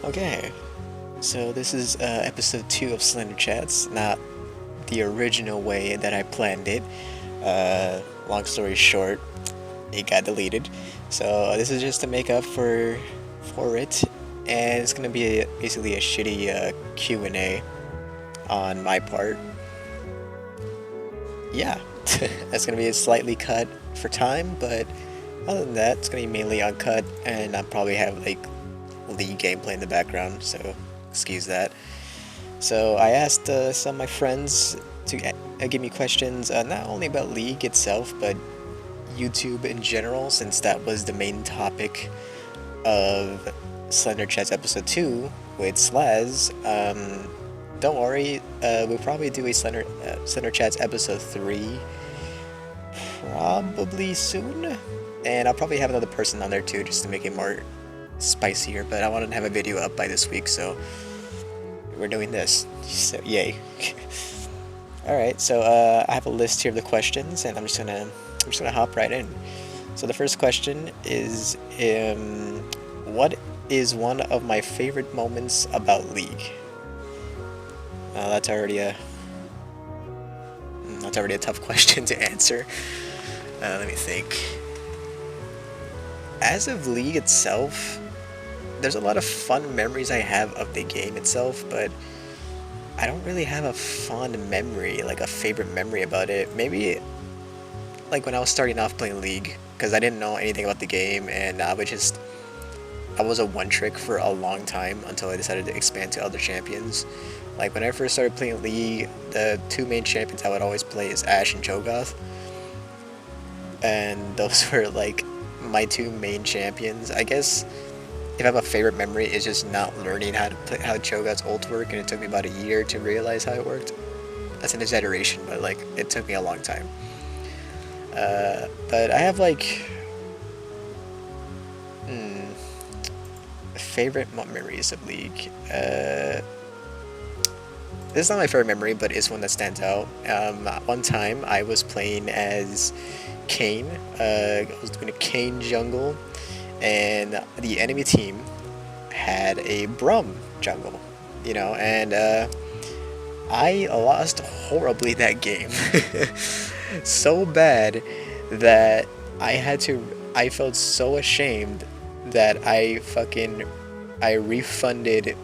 Okay, so this is episode 2 of Slender Chats, not the original way that I planned it. Long story short, it got deleted. So this is just to make up for it, and it's gonna be basically a shitty Q&A on my part. Yeah, that's gonna be a slightly cut for time, but other than that, it's gonna be mainly uncut, and I'll probably have like League gameplay in the background, so excuse that. So I asked some of my friends to give me questions, not only about League itself, but YouTube in general, since that was the main topic of Slender Chats episode 2 with Slaz. Don't worry, we'll probably do a Slender Chats episode 3 probably soon. And I'll probably have another person on there too, just to make it more spicier, but I wanted to have a video up by this week, so we're doing this. So yay. Alright, so I have a list here of the questions, and I'm just gonna hop right in. So the first question is, what is one of my favorite moments about League? That's already a tough question to answer. Let me think. As of League itself, there's a lot of fun memories I have of the game itself, but I don't really have a fond memory, like a favorite memory about it. Maybe like when I was starting off playing League, because I didn't know anything about the game, and I was a one-trick for a long time until I decided to expand to other champions. Like when I first started playing League, the two main champions I would always play is Ashe and Cho'Gath, and those were like my two main champions. I guess if I have a favorite memory, it's just not learning how Cho'Gath's ult work, and it took me about a year to realize how it worked. That's an exaggeration, but like it took me a long time. But I have like favorite memories of League. This is not my favorite memory, but it's one that stands out. One time I was playing as Kayn. I was doing a Kayn jungle, and the enemy team had a Brum jungle, and I lost horribly that game. So bad that I felt so ashamed that I refunded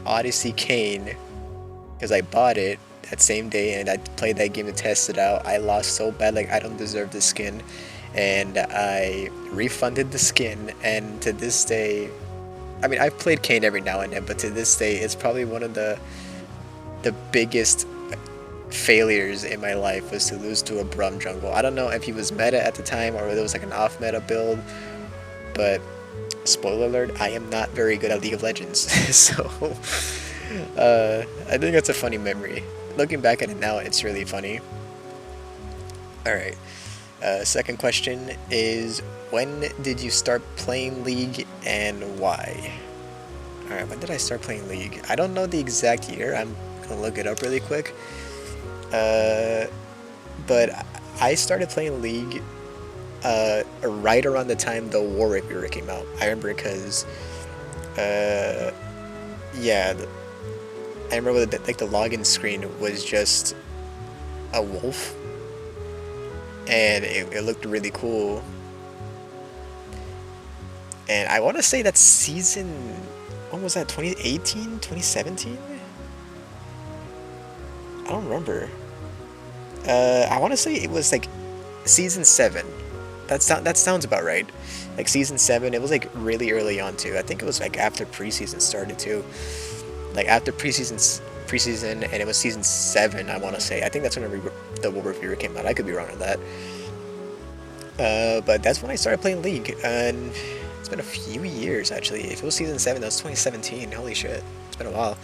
Odyssey Kayn, because I bought it that same day and I played that game to test it out. I lost so bad, like I don't deserve the skin, and I refunded the skin, and to this day, I mean, I've played Kayn every now and then, but to this day it's probably one of the biggest failures in my life was to lose to a Brum jungle. I don't know if he was meta at the time or it was like an off meta build, but spoiler alert, I am not very good at League of Legends. So I think that's a funny memory. Looking back at it now, it's really funny. Alright, second question is, when did you start playing League and why? Alright, when did I start playing League? I don't know the exact year. I'm gonna look it up really quick. But I started playing League right around the time the Warwick Mirror came out. I remember because, yeah, I remember that like the login screen was just a wolf, and it looked really cool. And I want to say that season, when was that? 2018, 2017? I don't remember. I want to say it was like season 7. That sounds about right. Like season 7, it was like really early on too. I think it was like after preseason started too. Like after preseason, and it was season 7. I want to say. I think that's when the World Reviewer came out. I could be wrong on that. But that's when I started playing League, and it's been a few years actually. If it was season 7, that was 2017. Holy shit, it's been a while.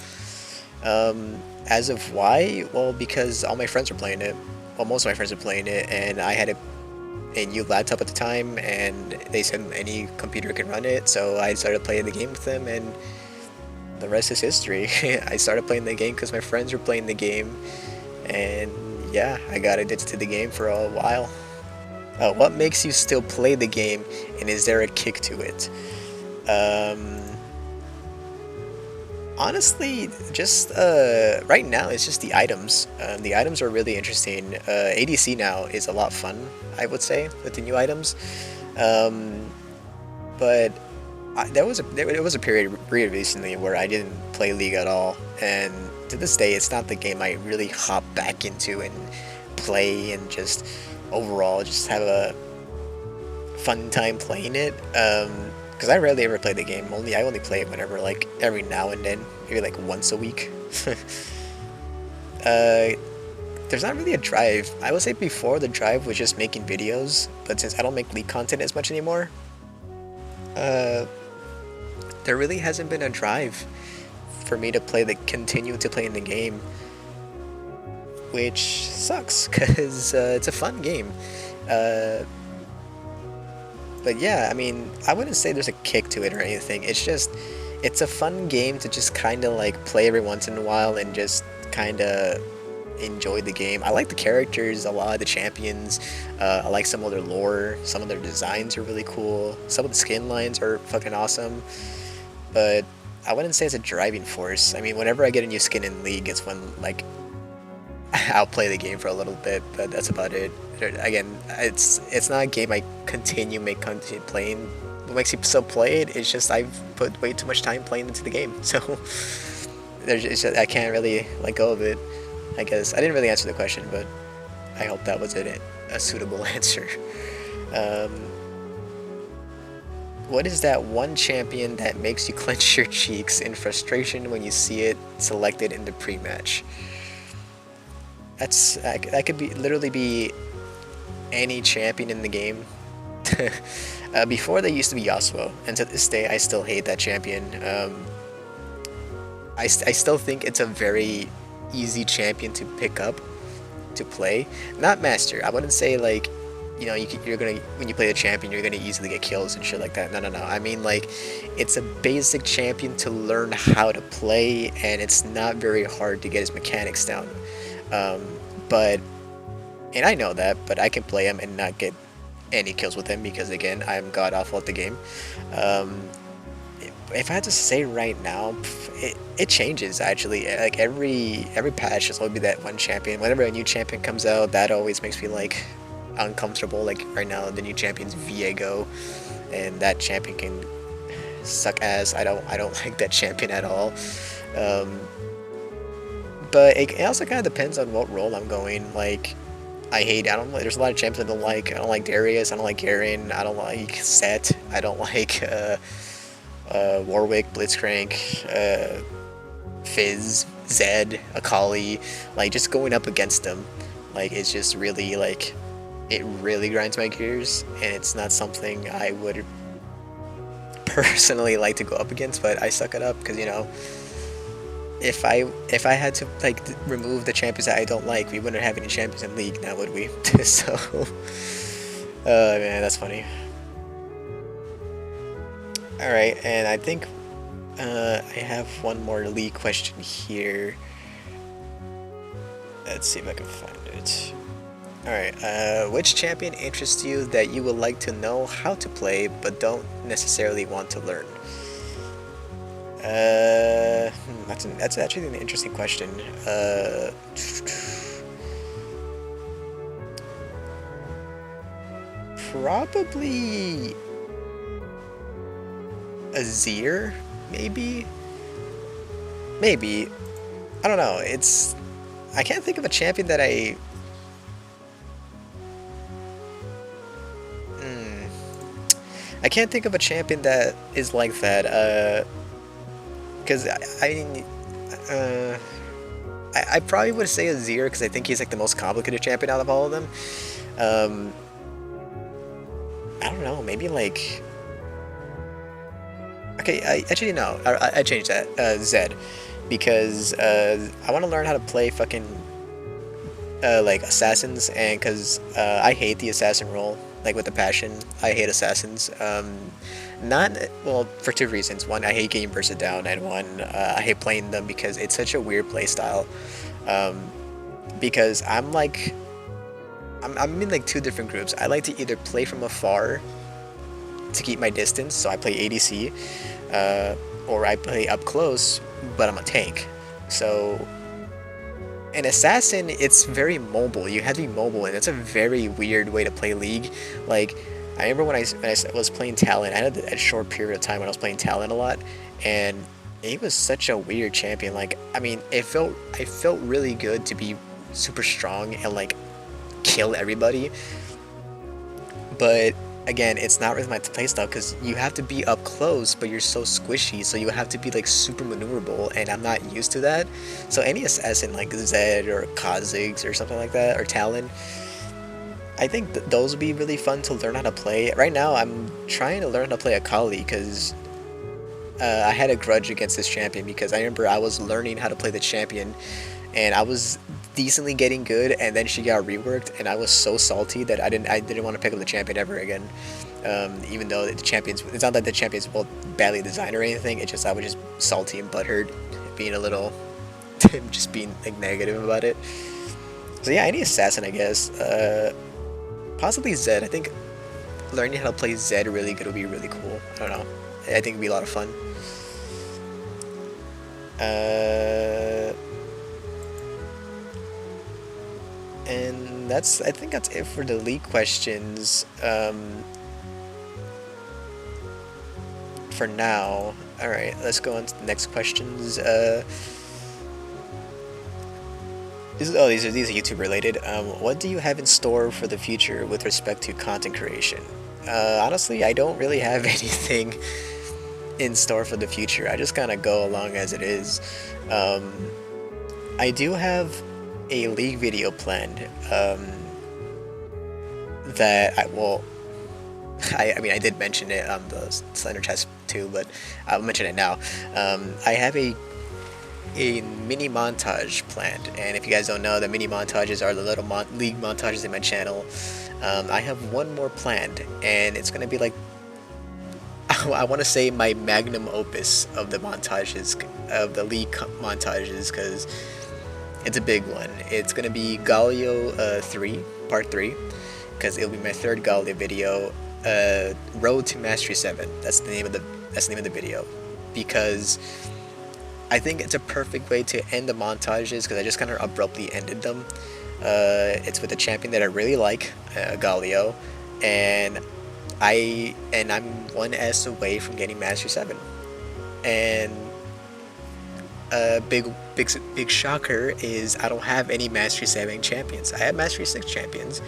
As of why? Well, because all my friends were playing it. Well, most of my friends were playing it, and I had a new laptop at the time, and they said any computer can run it, so I started playing the game with them, and the rest is history. I started playing the game because my friends were playing the game, and yeah, I got addicted to the game for a while. What makes you still play the game, and is there a kick to it? Honestly, just right now it's just the items. The items are really interesting. ADC now is a lot fun, I would say, with the new items. Um, but there was a period really recently where I didn't play League at all, and to this day, it's not the game I really hop back into and play and just overall just have a fun time playing it. Because I rarely ever play the game. I only play it whenever, like, every now and then, maybe like once a week. uh, there's not really a drive. I would say before the drive was just making videos, but since I don't make League content as much anymore, uh, there really hasn't been a drive for me to continue to play in the game, which sucks because it's a fun game. Uh, but yeah, I mean, I wouldn't say there's a kick to it or anything. It's a fun game to just kind of like play every once in a while and just kind of enjoy the game. I like the characters a lot, the champions. I like some of their lore. Some of their designs are really cool. Some of the skin lines are fucking awesome. But I wouldn't say it's a driving force. I mean, whenever I get a new skin in League, it's when, like, I'll play the game for a little bit, but that's about it. Again, it's not a game I continue playing. What makes me still play it is just I've put way too much time playing into the game, so I can't really let go of it. I guess I didn't really answer the question, but I hope that was a suitable answer. Um, what is that one champion that makes you clench your cheeks in frustration when you see it selected in the pre-match? That could literally be any champion in the game. Before they used to be Yasuo, and to this day I still hate that champion. I still think it's a very easy champion to pick up, to play. Not master. I wouldn't say like, you know, you're gonna, when you play the champion, you're gonna easily get kills and shit like that. No. I mean, like, it's a basic champion to learn how to play, and it's not very hard to get his mechanics down. But I know that, but I can play him and not get any kills with him because, again, I'm god awful at the game. If I had to say right now, it changes actually. Like every patch, there's always be that one champion. Whenever a new champion comes out, that always makes me like uncomfortable. Like right now, the new champion's Viego, and that champion can suck ass. I don't like that champion at all. But it also kind of depends on what role I'm going. Like, there's a lot of champions I don't like. I don't like Darius, I don't like Garen, I don't like Set, I don't like Warwick, Blitzcrank, Fizz, Zed, Akali. Like, just going up against them, like, it's just really, like, it really grinds my gears, and it's not something I would personally like to go up against, but I suck it up, because, you know, if I had to like remove the champions that I don't like, we wouldn't have any champions in League now, would we? So, man, that's funny. All right, and I think I have one more League question here. Let's see if I can find it. All right, which champion interests you that you would like to know how to play but don't necessarily want to learn? That's actually an interesting question. Probably Azir, maybe. I don't know. I can't think of a champion that I can't think of a champion that is like that. Because I probably would say Azir because I think he's like the most complicated champion out of all of them. I don't know, maybe like, okay, actually no, I changed that, Zed, because I want to learn how to play fucking like assassins, and because I hate the assassin role, like with a passion. I hate assassins. Well, for two reasons. One, I hate getting bursted down, and one, I hate playing them because it's such a weird play style. Because I'm in like two different groups. I like to either play from afar to keep my distance, so I play ADC, or I play up close but I'm a tank. So an assassin, it's very mobile. You have to be mobile, and it's a very weird way to play League. Like, I remember when I was playing Talon, I had a short period of time when I was playing Talon a lot, and it was such a weird champion. Like, I mean, it felt really good to be super strong and like kill everybody, but again, it's not really my playstyle because you have to be up close, but you're so squishy, so you have to be like super maneuverable, and I'm not used to that. So any assassin like Zed or Kha'Zix or something like that, or Talon, I think those would be really fun to learn how to play. Right now, I'm trying to learn how to play Akali because I had a grudge against this champion because I remember I was learning how to play the champion, and I was decently getting good, and then she got reworked, and I was so salty that I didn't want to pick up the champion ever again. Even though the champions, it's not that the champions well badly designed or anything. It's just I was just salty and butthurt, being a little, just being like negative about it. So yeah, any assassin, I guess. Possibly Zed. I think learning how to play Zed really good would be really cool. I don't know. I think it'd be a lot of fun. And I think that's it for the league questions. For now. Alright, let's go on to the next questions. These are YouTube related. What do you have in store for the future with respect to content creation? Honestly, I don't really have anything in store for the future. I just kind of go along as it is. I do have a league video planned that I mean, I did mention it on the Slender test too, but I'll mention it now. I have a mini montage planned, and if you guys don't know, the mini montages are the little league montages in my channel. I have one more planned, and it's gonna be like, I want to say my magnum opus of the montages, of the league montages, because it's a big one. It's gonna be Galio 3, part 3, because it'll be my third Galio video. Road to Mastery 7. That's the name of the video, because I think it's a perfect way to end the montages, because I just kind of abruptly ended them. It's with a champion that I really like, Galio, and I'm 1 S away from getting Mastery 7. And big shocker is I don't have any Mastery 7 champions. I have Mastery 6 champions,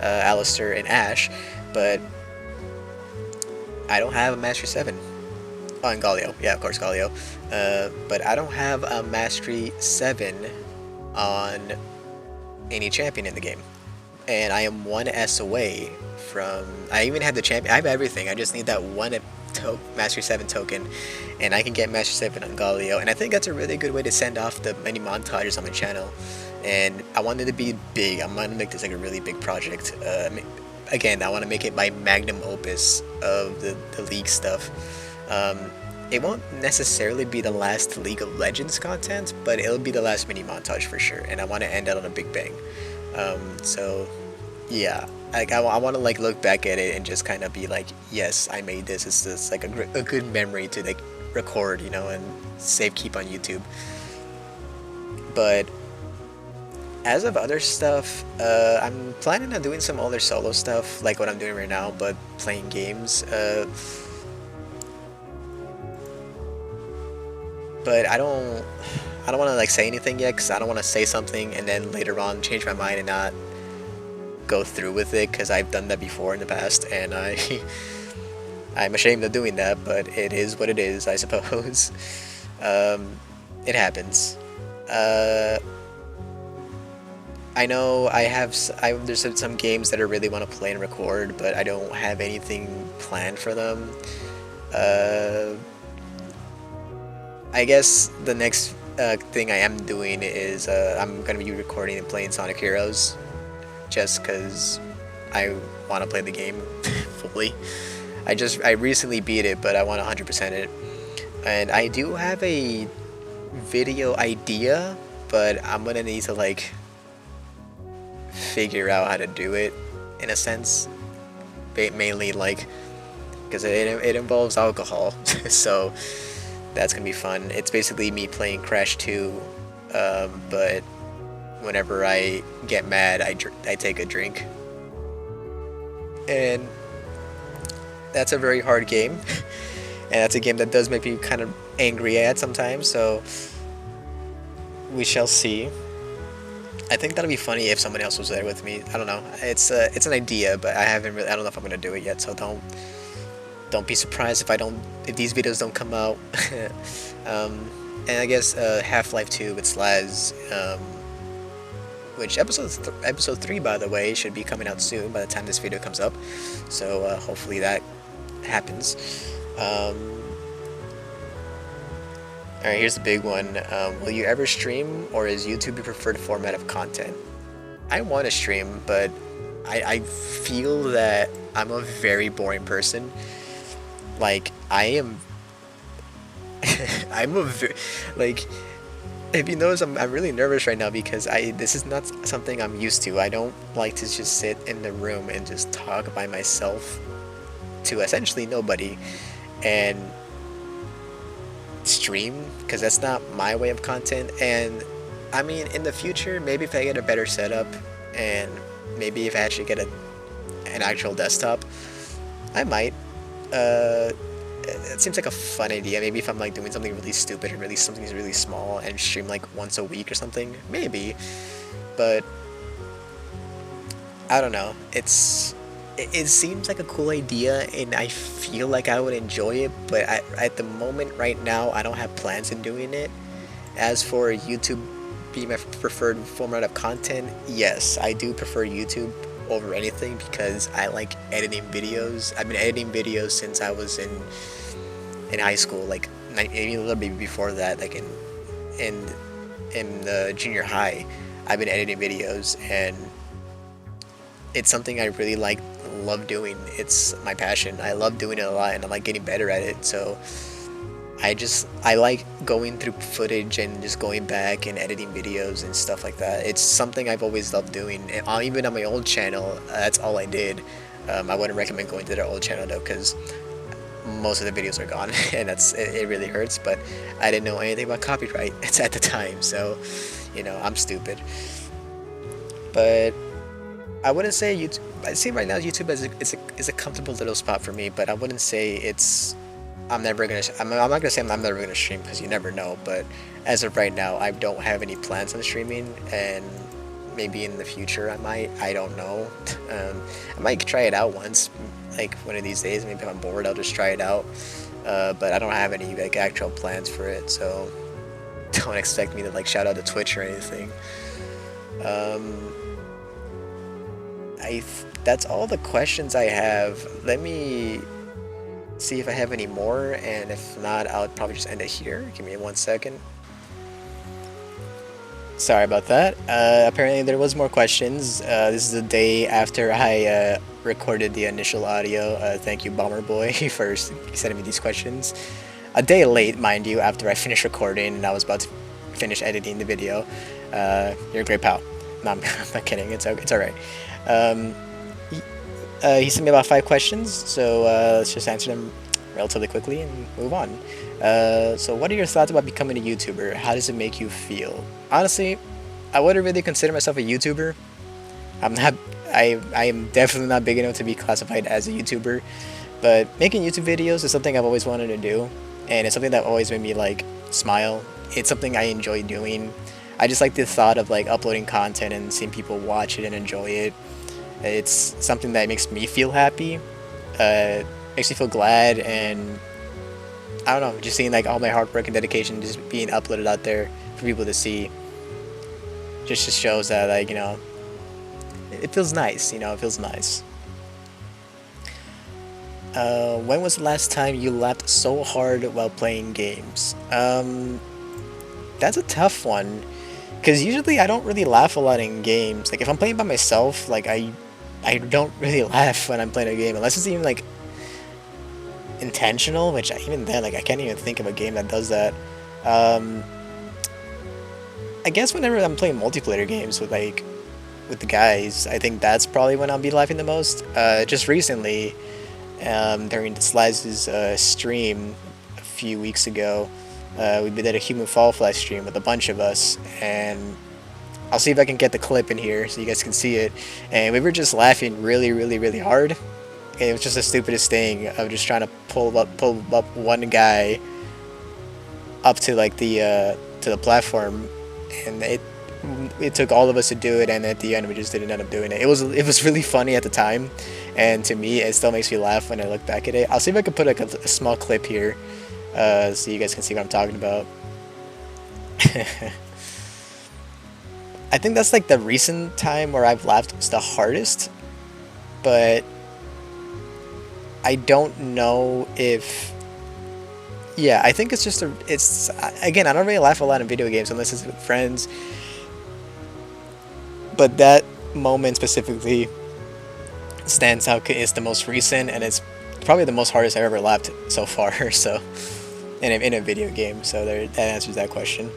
Alistair and Ashe, but I don't have a Mastery 7 on Galio. Yeah, of course, Galio. But I don't have a Mastery 7 on any champion in the game. And I am 1 S away from... I even have the champion. I have everything. I just need that one Mastery 7 token, and I can get Mastery 7 on Galio. And I think that's a really good way to send off the many montages on my channel. And I want it to be big. I'm going to make this like a really big project. Again, I want to make it my magnum opus of the League stuff. It won't necessarily be the last League of Legends content, but it'll be the last mini montage for sure, and I want to end it on a big bang. So yeah, like I want to like look back at it and just kind of be like, yes, I made this. It's just like a good memory to like record, you know, and keep on YouTube. But as of other stuff, I'm planning on doing some other solo stuff, like what I'm doing right now, but playing games. But I don't want to like say anything yet, because I don't want to say something and then later on change my mind and not go through with it, because I've done that before in the past, and I'm ashamed of doing that, but it is what it is, I suppose. It happens. I know there's some games that I really want to play and record, but I don't have anything planned for them. I guess the next thing I am doing is I'm going to be recording and playing Sonic Heroes, just because I want to play the game fully. I recently beat it, but I want to 100% it. And I do have a video idea, but I'm going to need to like figure out how to do it in a sense, mainly like because it involves alcohol. So That's gonna be fun. It's basically me playing Crash 2, but whenever I get mad, I take a drink, and that's a very hard game, and that's a game that does make me kind of angry at sometimes. So we shall see. I think that'll be funny if someone else was there with me. I don't know. It's an idea, but I don't know if I'm gonna do it yet. So don't be surprised if these videos don't come out. And I guess Half-Life 2 with Slaz, which episode 3, by the way, should be coming out soon by the time this video comes up. So hopefully that happens. Alright, here's the big one. Will you ever stream, or is YouTube your preferred format of content? I want to stream, but I feel that I'm a very boring person. Like, I am... like, if you notice, I'm really nervous right now because this is not something I'm used to. I don't like to just sit in the room and just talk by myself to essentially nobody and stream, because that's not my way of content. And I mean, in the future, maybe if I get a better setup and maybe if I actually get an actual desktop, I might. It seems like a fun idea. Maybe if I'm like doing something really stupid or something really small and stream like once a week or something, maybe. But I don't know. It seems like a cool idea, and I feel like I would enjoy it. But at the moment, right now, I don't have plans in doing it. As for YouTube being my preferred format of content, yes, I do prefer YouTube over anything because I like editing videos. I've been editing videos since I was in high school, like maybe a little bit before that, like in the junior high. I've been editing videos, and it's something I really love doing. It's my passion. I love doing it a lot, and I like getting better at it. So I like going through footage and just going back and editing videos and stuff like that. It's something I've always loved doing. And even on my old channel, that's all I did. I wouldn't recommend going to their old channel though, because most of the videos are gone, and it really hurts. But I didn't know anything about copyright at the time, so I'm stupid. But I wouldn't say YouTube. I see right now YouTube is a comfortable little spot for me, but I wouldn't say it's. I'm not gonna say I'm never gonna stream, because you never know. But as of right now, I don't have any plans on streaming, and maybe in the future I might. I don't know. I might try it out once, like one of these days. Maybe if I'm bored, I'll just try it out. But I don't have any like actual plans for it, so don't expect me to like shout out to Twitch or anything. That's all the questions I have. Let me see if I have any more, and if not, I'll probably just end it here. Give me 1 second. Sorry about that. Apparently there was more questions. This is the day after I recorded the initial audio. Thank you, Bomber Boy, for sending me these questions. A day late, mind you, after I finished recording and I was about to finish editing the video. You're a great pal. No, I'm not kidding. It's alright. He sent me about 5 questions, so let's just answer them relatively quickly and move on. So what are your thoughts about becoming a YouTuber? How does it make you feel? Honestly, I wouldn't really consider myself a YouTuber. I am definitely not big enough to be classified as a YouTuber, but making YouTube videos is something I've always wanted to do, and it's something that always made me like smile. It's something I enjoy doing. I just like the thought of like uploading content and seeing people watch it and enjoy it. It's something that makes me feel happy, makes me feel glad, and I don't know, just seeing like all my hard work and dedication just being uploaded out there for people to see just shows that, like, it feels nice, it feels nice. When was the last time you laughed so hard while playing games? That's a tough one, because usually I don't really laugh a lot in games. Like if I'm playing by myself, like I don't really laugh when I'm playing a game, unless it's even like intentional, which even then, like I can't even think of a game that does that. I guess whenever I'm playing multiplayer games with the guys, I think that's probably when I'll be laughing the most. Just recently, during Slaz's stream a few weeks ago, We did a Human Fall Fly stream with a bunch of us, and I'll see if I can get the clip in here so you guys can see it. And we were just laughing really, really, really hard. And it was just the stupidest thing of just trying to pull up one guy up to like the platform, and it took all of us to do it, and at the end we just didn't end up doing it. It was really funny at the time, and to me it still makes me laugh when I look back at it. I'll see if I can put like a small clip here so you guys can see what I'm talking about. I think that's like the recent time where I've laughed was the hardest, but I don't know if... Yeah, I think it's just it's again, I don't really laugh a lot in video games unless it's with friends, but that moment specifically stands out. It's the most recent, and it's probably the most hardest I've ever laughed so far. So in a video game, so that answers that question.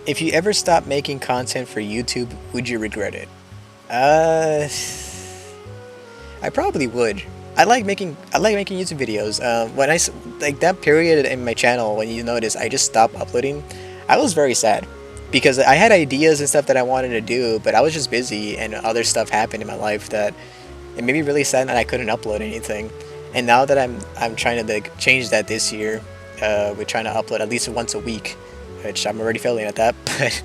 If you ever stop making content for YouTube, would you regret it? I probably would. I like making YouTube videos. When I like that period in my channel, when you notice I just stopped uploading, I was very sad because I had ideas and stuff that I wanted to do, but I was just busy and other stuff happened in my life that it made me really sad that I couldn't upload anything. And now that I'm trying to like change that this year, we're trying to upload at least once a week, which I'm already failing at that, but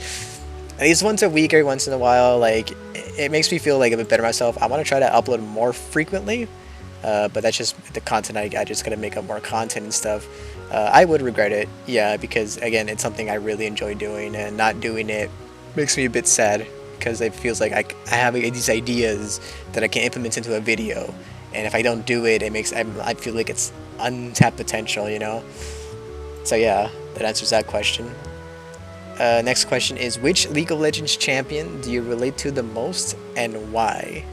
at least once a week, every once in a while, like it makes me feel like a bit better myself. I want to try to upload more frequently, but that's just the content I just gotta make up more content and stuff. I would regret it, yeah, because again, it's something I really enjoy doing, and not doing it makes me a bit sad because it feels like I have these ideas that I can implement into a video, and if I don't do it, I feel like it's untapped potential, you know. So yeah, that answers that question. Next question is, which League of Legends champion do you relate to the most and why?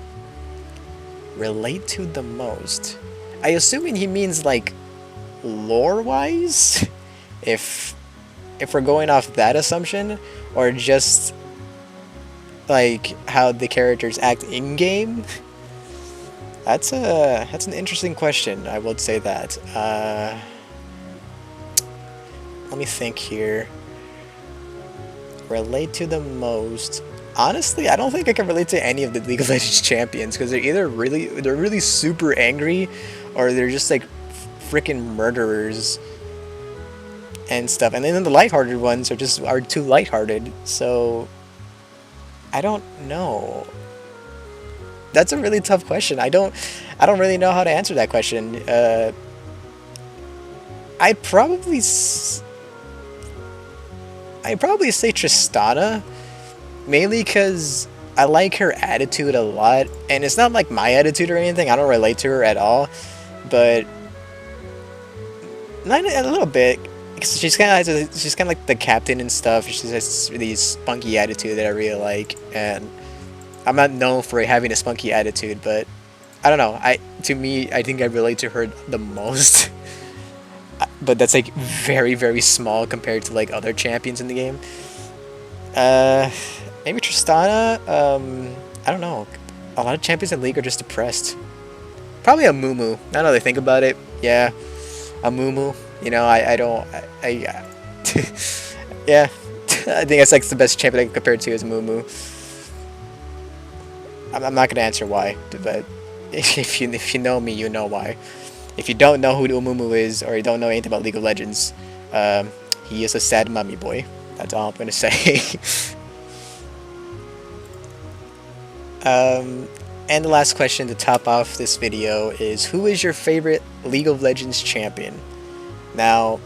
Relate to the most? I assuming he means like lore-wise, if we're going off that assumption, or just like how the characters act in-game. That's an interesting question, I would say that. Let me think here. Relate to the most. Honestly, I don't think I can relate to any of the League of Legends champions because they're either really super angry, or they're just like freaking murderers and stuff. And then the lighthearted ones are too lighthearted. So I don't know. That's a really tough question. I don't really know how to answer that question. I'd probably say Tristana, mainly because I like her attitude a lot, and it's not like my attitude or anything. I don't relate to her at all, but not a little bit. Cause she's kind of like the captain and stuff. She has this spunky attitude that I really like, and I'm not known for having a spunky attitude, but I don't know. To me, I think I relate to her the most. But that's like very, very small compared to like other champions in the game. Maybe Tristana. I don't know. A lot of champions in League are just depressed. Probably a Mumu. Now that I think about it, yeah, a Mumu. You know, yeah. I think that's like the best champion I can compare it to is Mumu. I'm not gonna answer why, but if you know me, you know why. If you don't know who Umumu is, or you don't know anything about League of Legends, he is a sad mummy boy. That's all I'm gonna say. And the last question to top off this video is, who is your favorite League of Legends champion? Now,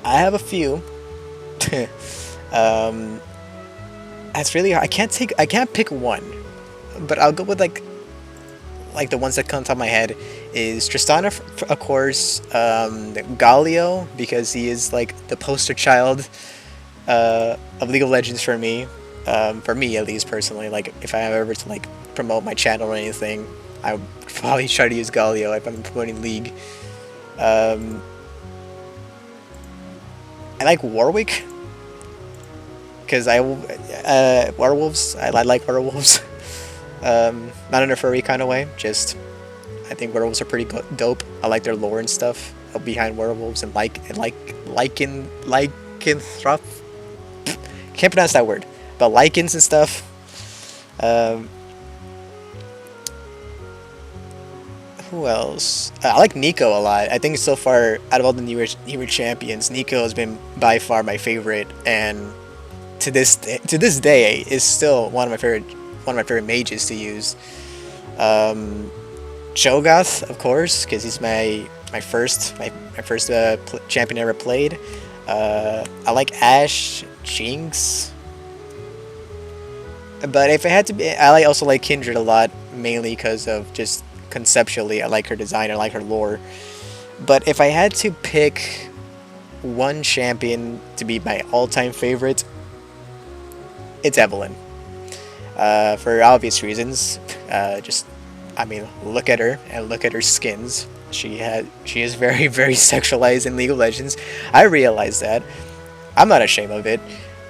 I have a few. That's really hard. I can't pick one, but I'll go with like the ones that come to my head is Tristana, of course, Galio, because he is like the poster child of League of Legends for me at least personally. Like if I ever to like promote my channel or anything, I would probably try to use Galio if I'm promoting League. I like Warwick because werewolves. I like werewolves. Not in a furry kind of way, just I think werewolves are pretty dope. I like their lore and stuff. behind werewolves and lycanthrope. Can't pronounce that word, but lichens and stuff. Um, who else? I like Nico a lot. I think so far, out of all the newer champions, Nico has been by far my favorite, and to this day is still one of my favorite mages to use. Um, Cho'Gath, of course, because he's my first champion I ever played. I like Ashe, Jinx, but if it had to be, also like Kindred a lot, mainly because of just conceptually, I like her design, I like her lore. But if I had to pick one champion to be my all-time favorite, it's Evelynn. For obvious reasons. Just, I mean, look at her and look at her skins. She is very very sexualized in League of Legends. I realize that. I'm not ashamed of it,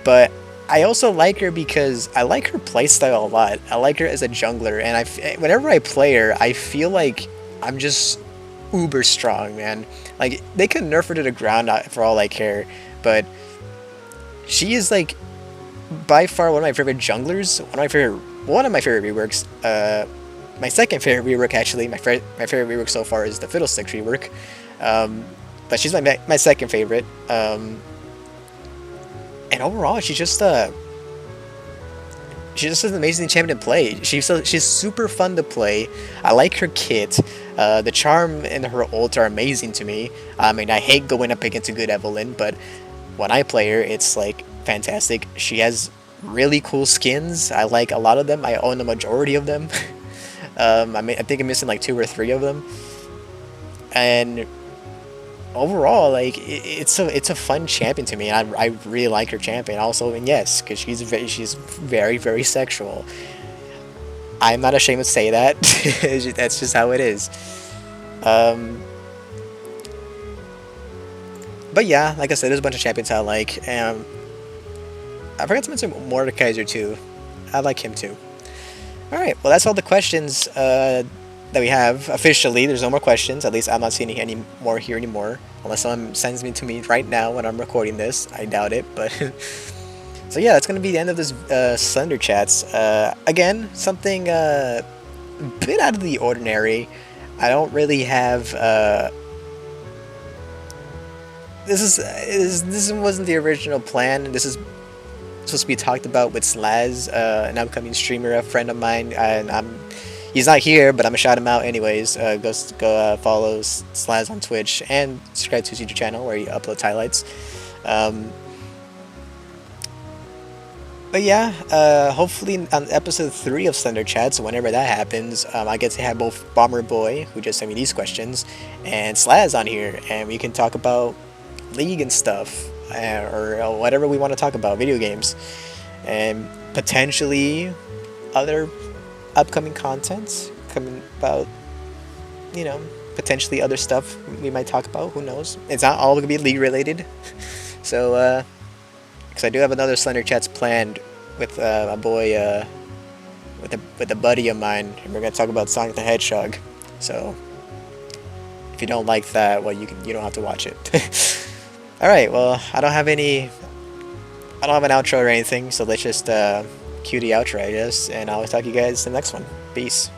but I also like her because I like her playstyle a lot. I like her as a jungler, and whenever I play her, I feel like I'm just uber strong, man. Like they could nerf her to the ground for all I care, but she is like by far one of my favorite junglers. One of my favorite reworks. My second favorite rework, actually, my favorite rework so far is the Fiddlestick rework. But she's my second favorite. And overall, she's just an amazing champion to play. She's super fun to play. I like her kit. The charm and her ult are amazing to me. I mean, I hate going up against a good Evelynn, but when I play her, it's like fantastic. She has really cool skins. I like a lot of them. I own the majority of them. I think I'm missing like 2 or 3 of them. And overall, like it's a fun champion to me, and I really like her champion also. And yes, because she's very very sexual. I'm not ashamed to say that. That's just how it is. But yeah, like I said, there's a bunch of champions I like. I forgot to mention Mordekaiser too. I like him too. Alright, well that's all the questions that we have officially. There's no more questions. At least I'm not seeing any more here anymore. Unless someone sends me to me right now when I'm recording this. I doubt it, but... So yeah, that's going to be the end of this Slender Chats. Again, something a bit out of the ordinary. I don't really have... This wasn't the original plan. This is supposed to be talked about with Slaz, an upcoming streamer, a friend of mine, and he's not here, but I'm gonna shout him out anyways. Go follow Slaz on Twitch and subscribe to his YouTube channel where he uploads highlights. But yeah, hopefully on episode 3 of Slender Chats, whenever that happens, I get to have both Bomber Boy, who just sent me these questions, and Slaz on here, and we can talk about League and stuff, or whatever we want to talk about, video games, and potentially other upcoming content coming about, you know, potentially other stuff we might talk about. Who knows? It's not all going to be League related. So, because I do have another Slender Chats planned with a boy, with a buddy of mine, and we're going to talk about Sonic the Hedgehog. So, if you don't like that, well, you don't have to watch it. Alright, well, I don't have an outro or anything, so let's just cue the outro, I guess, and I'll talk to you guys in the next one. Peace.